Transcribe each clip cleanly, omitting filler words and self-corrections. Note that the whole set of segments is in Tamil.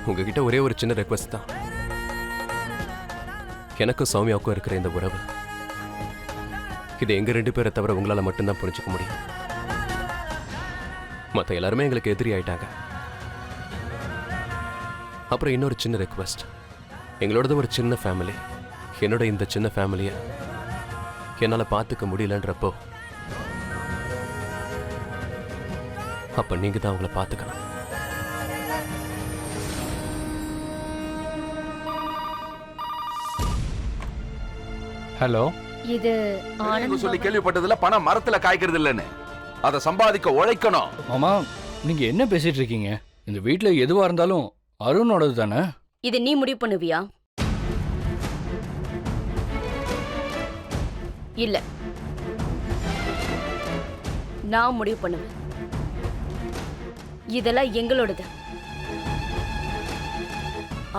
உங்ககிட்ட ஒரே ஒரு சின்ன ரெக்வஸ்ட் தான். எனக்கும் சௌமியாவுக்கும் இருக்கிற இந்த உறவு, இது எங்க 2 பேரை தவிர உங்களால மட்டும்தான் புரிஞ்சுக்க முடியும். மற்ற எல்லாருமே எங்களுக்கு எதிரி ஆயிட்டாங்க. அப்புறம் இன்னொரு சின்ன ரெக்வஸ்ட், எங்களோடது ஒரு சின்ன ஃபேமிலி. என்னோட இந்த சின்ன ஃபேமிலியை என்னால் பார்த்துக்க முடியலன்றப்போ அப்ப நீங்க தான் அவங்கள பார்த்துக்கணும். ஹலோ, இது சொல்லி கேள்விப்பட்டதுல பணம் மரத்துல காய்க்கிறது இல்லைன்னு, அதை சம்பாதிக்க உழைக்கணும். மாமா நீங்க என்ன பேசிட்டு இருக்கீங்க? இந்த வீட்ல எதுவா இருந்தாலும் அருணோடது தானே. இது நீ முடிவு பண்ணுவியா? இல்ல, நான் முடிவு பண்ணுவேன். இதெல்லாம் எங்களோடது.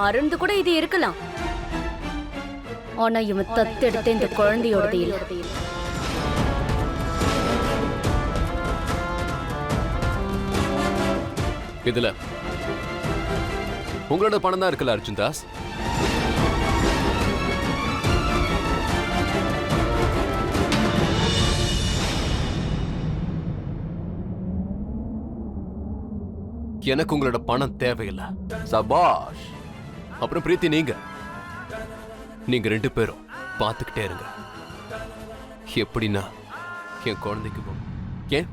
அருண் கூட இது இருக்கலாம், ஆனா இவன் தத்தெடுத்த இந்த குழந்தையோடது இல்ல. இதுல உங்களோட பணம் தான் இருக்குல்ல அர்ஜுன் தாஸ்? எனக்கு உங்களோட பணம் தேவையில்லை. சபாஷ். அப்புறம் பிரீத்தி, நீங்க 2 பேரும் பார்த்துக்கிட்டே இருங்க. எப்படின்னா என் குழந்தைக்கு போ. ஏன்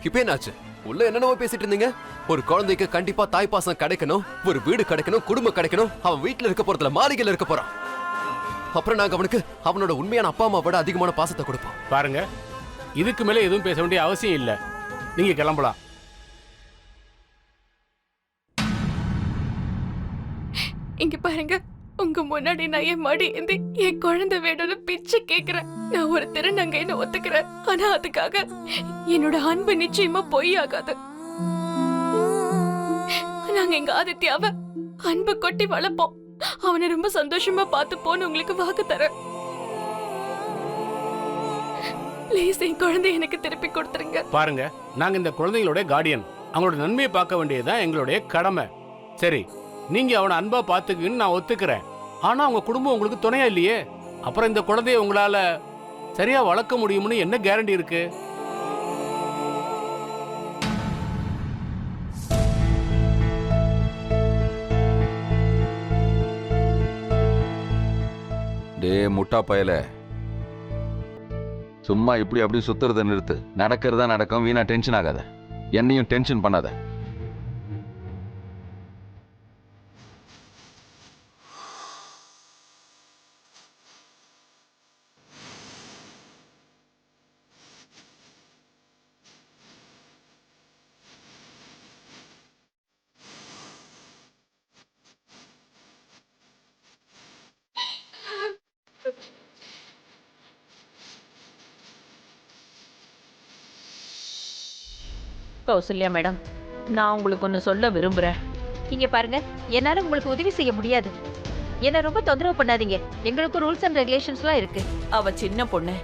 இப்ப என்னாச்சு? உள்ள என்னென்னவோ பேசிட்டு இருந்தீங்க. ஒரு குழந்தைக்கு கண்டிப்பா தாய்ப்பாசம் கிடைக்கணும், ஒரு வீடு கிடைக்கணும், குடும்பம் கிடைக்கணும். அவன் வீட்டுல இருக்க போறதுல மாளிகையில இருக்க போறான். அப்புறம் நாங்க அவனுக்கு அவனோட உண்மையான அப்பா அம்மா விட அதிகமான பாசத்தை கொடுப்போம். பாருங்க, இதுக்கு மேல எதுவும் பேச வேண்டிய அவசியம் இல்ல. நீங்க கிளம்பலாம். இங்க பாருங்க, உங்க முன்னாடி நான் என் மடி இந்த என் குழந்தை வேணும்னு பிச்சை கேக்குறேன். நான் ஒரு திருநங்கைன்னு ஒத்துக்கிறேன், ஆனா அதுக்காக என்னோட அன்பு நிச்சயமா பொய் ஆகாது. நாங்க எங்க ஆதித்யாவை அன்பு கொட்டி வளர்ப்போம். அவனை ரொம்ப சந்தோஷமா பார்த்து போன்னு உங்களுக்கு வாக்கு தரேன். ப்ளீஸ் என் குழந்தை எனக்கு திருப்பி கொடுத்துருங்க. பாருங்க, நாங்க இந்த குழந்தைகளோட கார்டியன். அவங்களோட நன்மையை பார்க்க வேண்டியதுதான் எங்களுடைய கடமை. சரி, நீங்க அவனை அன்பா பாத்துக்குன்னு நான் ஒத்துக்கிறேன். ஆனா உங்க குடும்பம் உங்களுக்கு துணையா இல்லையே. அப்புறம் இந்த குழந்தைய உங்களால சரியா வளர்க்க முடியும்னு என்ன கேரண்டி இருக்கு? டே முட்டா பயல, சும்மா இப்படி அப்படி சுத்துறத நிறுத்து. நடக்கிறதா நடக்கும், வீணா டென்ஷன் ஆகாத. என்னையும் டென்ஷன் பண்ணாத. கௌசல்யா மேடம், நான் உங்களுக்கு ஒன்று சொல்ல விரும்புகிறேன். இங்கே பாருங்க, என்னால் உங்களுக்கு உதவி செய்ய முடியாது. என்னை ரொம்ப தொந்தரவு பண்ணாதீங்க. எங்களுக்கு ரூல்ஸ் அண்ட் ரெகுலேஷன்ஸ்லாம் இருக்கு. அவ சின்ன பொண்ணு,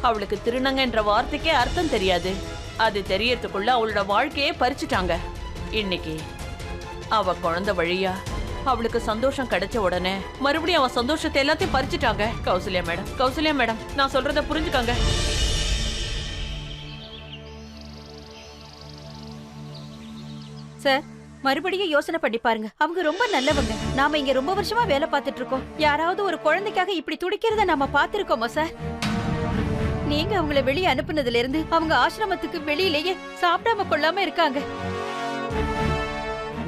அவளுக்கு திருநங்கைன்ற வார்த்தைக்கே அர்த்தம் தெரியாது. அது தெரியறதுக்குள்ள அவளோட வாழ்க்கையே பறிச்சுட்டாங்க. இன்னைக்கு அவ குழந்தை வழியா அவளுக்கு சந்தோஷம் கிடைச்ச உடனே மறுபடியும் அவ சந்தோஷத்தை எல்லாத்தையும் பறிச்சுட்டாங்க. கௌசல்யா மேடம், நான் சொல்றத புரிஞ்சுக்காங்க. சார், மறுபடியும் யோசனை பண்ணி பாருங்க. அவங்க ரொம்ப நல்லவங்க. நாம இங்க ரொம்ப வருஷமா வேலை பார்த்துட்டு இருக்கோம். யாராவது ஒரு குழந்தைக்காக இப்படி துடிக்கிறத நாம பார்த்திருக்கோமா சார்? நீங்க அவங்கள வெளியே அனுப்புனதுல இருந்து அவங்க ஆசிரமத்துக்கு வெளியிலேயே சாப்பிடாம கொள்ளாம இருக்காங்க.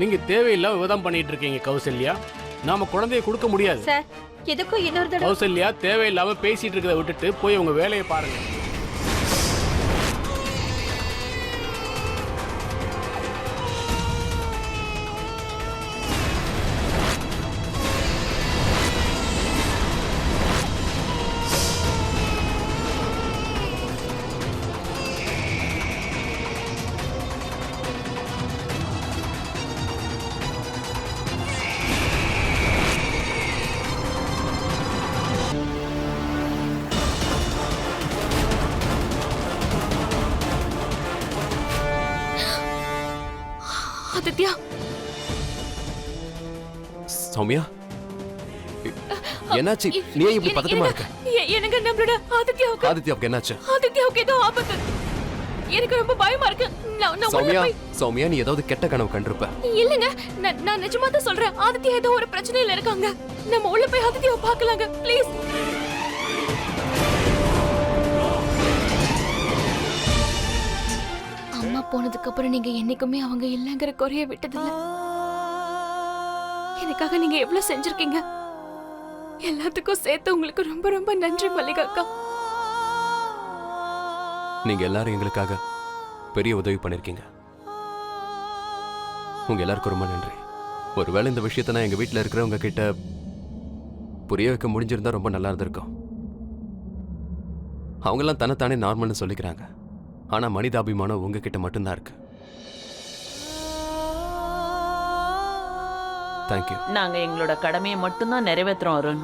நீங்க தேவையில்லாம விவாதம் பண்ணிட்டு இருக்கீங்க கௌசல்யா. நாம குழந்தையை கொடுக்க முடியாது சார். எதுக்கும் இன்னொரு தடவை கௌசல்யா, தேவையில்லாம பேசிட்டு இருக்கிறத விட்டுட்டு போய் உங்க வேலையை பாருங்க. ஆதித்யா, சௌமியா என்னாச்சு? நீ ஏன் இப்படி பதட்டமா இருக்க? எனக்கு நம்மளோட ஆதித்யாவுக்கு என்னாச்சு? ஆதித்யாவுக்கு ஏதோ ஆபத்து. எனக்கு ரொம்ப பயமா இருக்கு. நான் சௌமியா சௌமியா நீ ஏதாவது கெட்ட கனவு கண்டிருப்ப. இல்லங்க, நான் நிஜமா தான் சொல்றேன். ஆதித்யா ஏதோ ஒரு பிரச்சனையில இருக்காங்க. நம்ம உள்ள போய் ஆதித்யாவை பார்க்கலாங்க ப்ளீஸ். அம்மா போனதுக்கு அப்புறம் நீங்க என்னைக்குமே அவங்க இல்லங்கிற குறைய விட்டதில்ல. எனக்காக நீங்க எவ்வளவு செஞ்சிருக்கீங்க. எல்லாத்துக்கும் சேர்த்து உங்களுக்கு ரொம்ப ரொம்ப நன்றி மல்லிகா அக்கா. நீங்க எல்லாரும் எங்களுக்காக பெரிய உதவி பண்ணிருக்கீங்க. உங்க எல்லாருக்கும் ரொம்ப நன்றி. ஒருவேளை இந்த விஷயத்தை நான் எங்க வீட்டில் இருக்கிறவங்க கிட்ட புரிய வைக்க முடிஞ்சிருந்தா ரொம்ப நல்லா இருந்திருக்கும். அவங்கெல்லாம் தன்னைத்தானே நார்மல்னு சொல்லிக்கிறாங்க. ஆனா மனிதாபிமானம் உங்ககிட்ட மட்டும்தான் இருக்கு. தேங்க்யூ. நாங்க எங்களோட கடமையை மட்டும்தான் நிறைவேற்றுறோம் அருண்.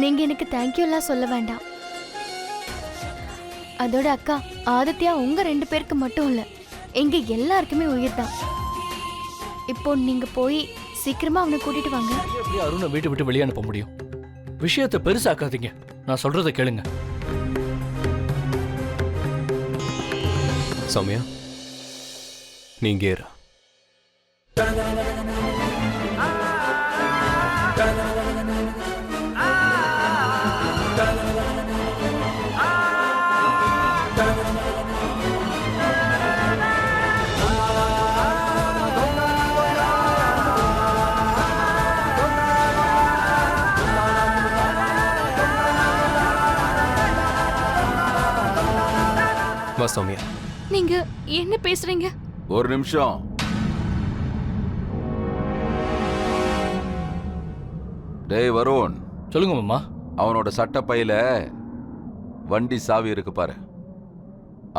நீங்க எனக்கு தேங்க்யூ எல்லாம் சொல்ல வேண்டாம். அதோட அக்கா, ஆதித்யா உங்க 2 பேருக்கு மட்டும் இல்ல, எங்க எல்லாருக்குமே உயிர் தான். இப்போ நீங்க போய் சீக்கிரமா அவனை கூட்டிட்டு வாங்க. எப்படி அருணை வீட்டை விட்டு வெளியே அனுப்ப முடியும்? விஷயத்தை பெருசாக்காதீங்க, நான் சொல்றதை கேளுங்க. சௌமியா நீங்க ஏறு. வா சௌமியா. நீங்க என்ன பேசுறீங்க? ஒரு நிமிஷம். டேய் வருண், சொல்லுங்க மாமா. அவனோட சட்டப்பையில வண்டி சாவி இருக்கு பாரு,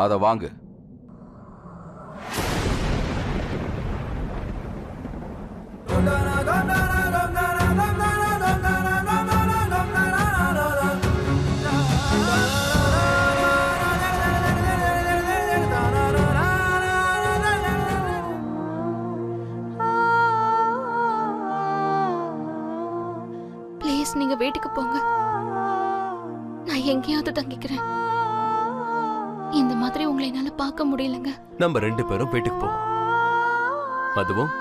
அத வாங்கு. ப்ளீஸ் நீங்க வீட்டுக்கு போங்க. நான் எங்கேயாவது தங்கிக்கிறேன். இந்த மாதிரி உங்களை என்னால பார்க்க முடியலங்க. நம்ம 2 பேரும் வீட்டுக்கு போவோம், அதுவும்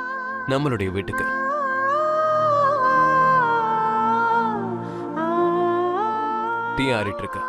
நம்மளுடைய வீட்டுக்கு. டீ ஆறிட்டு இருக்க.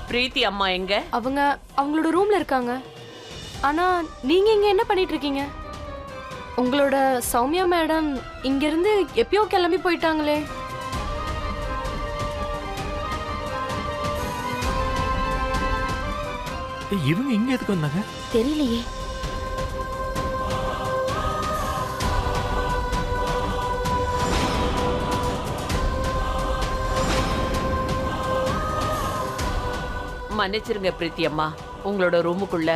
பிரீத்தி அம்மா எங்க? அவங்களோட ரூம்ல இருக்காங்க. ஆனா நீங்க இங்க என்ன பண்ணிட்டு இருக்கீங்க? உங்களோட சௌமியா மேடம் இங்க இருந்து எப்பயோ கிளம்பி போயிட்டாங்களே. இவங்க இங்க எதுக்கு வந்தாங்க தெரியலையே. மன்னிச்சிருங்க பிரீத்தி அம்மா, உங்களோட ரூமுக்குள்ள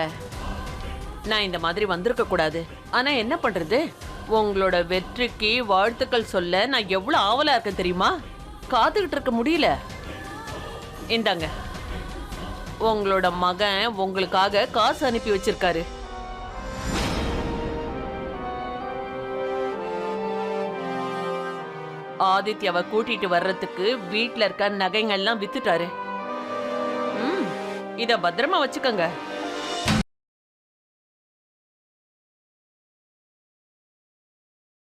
நான் இந்த மாதிரி வந்திருக்க கூடாது. ஆனா என்ன பண்றது, உங்களோட வெற்றிக்கு வாழ்த்துக்கள் சொல்ல நான் எவ்வளவு ஆவலா இருக்கேன் தெரியுமா? காத்துக்கிட்டு இருக்க முடியல. இந்தாங்க, உங்களோட மகன் உங்களுக்காக காசு அனுப்பி வச்சிருக்காரு. ஆதித்யாவை கூட்டிட்டு வர்றதுக்கு வீட்டுல இருக்க நகைங்கள்லாம் வித்துட்டாரு. இத பத்திரமா வச்சுக்கோங்க.